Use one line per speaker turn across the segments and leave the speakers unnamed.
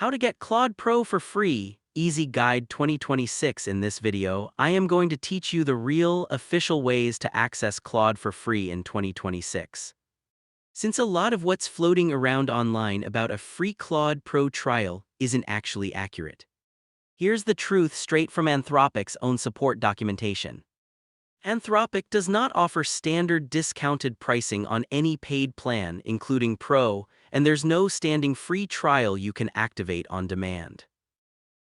How to get Claude Pro for free, Easy Guide 2026. In this video, I am going to teach you the real, official ways to access Claude for free in 2026. Since a lot of what's floating around online about a free Claude Pro trial isn't actually accurate. Here's the truth straight from Anthropic's own support documentation. Anthropic does not offer standard discounted pricing on any paid plan, including Pro, and there's no standing free trial you can activate on demand.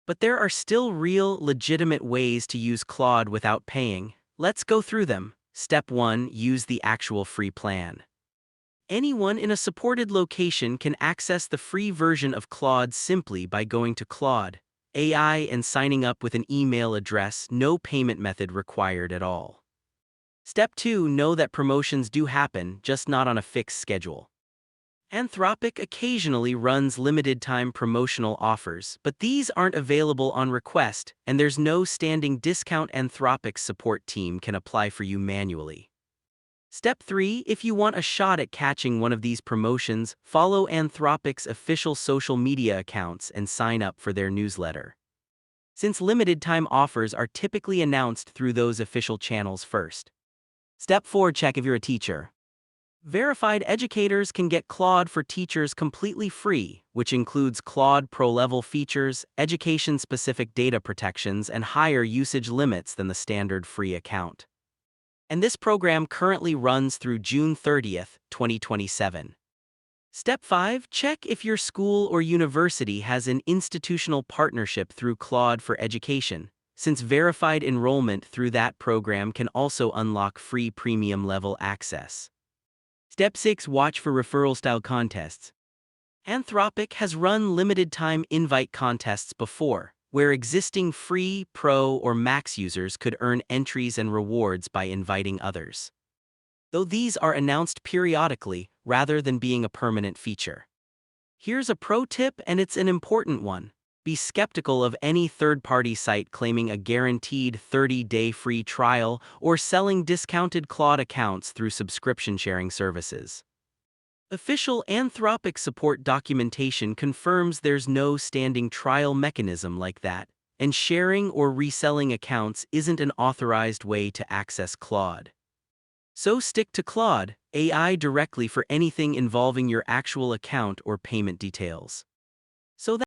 But there are still real, legitimate ways to use Claude without paying. Let's go through them. Step 1. Use the actual free plan. Anyone in a supported location can access the free version of Claude simply by going to Claude AI and signing up with an email address. No payment method required at all. Step 2. Know that promotions do happen, just not on a fixed schedule. Anthropic occasionally runs limited-time promotional offers, but these aren't available on request, and there's no standing discount. Anthropic's support team can apply for you manually. Step 3. If you want a shot at catching one of these promotions, follow Anthropic's official social media accounts and sign up for their newsletter, since limited-time offers are typically announced through those official channels first. Step 4. Check if you're a teacher. Verified educators can get Claude for Teachers completely free, which includes Claude Pro-level features, education-specific data protections, and higher usage limits than the standard free account. And this program currently runs through June 30th, 2027. Step 5. Check if your school or university has an institutional partnership through Claude for Education, since verified enrollment through that program can also unlock free premium-level access. Step 6. Watch for referral-style contests. Anthropic has run limited-time invite contests before, where existing free, Pro, or Max users could earn entries and rewards by inviting others, though these are announced periodically rather than being a permanent feature. Here's a pro tip, and it's an important one. Be skeptical of any third-party site claiming a guaranteed 30-day free trial or selling discounted Claude accounts through subscription-sharing services. Official Anthropic support documentation confirms there's no standing trial mechanism like that, and sharing or reselling accounts isn't an authorized way to access Claude. So stick to Claude AI directly for anything involving your actual account or payment details. So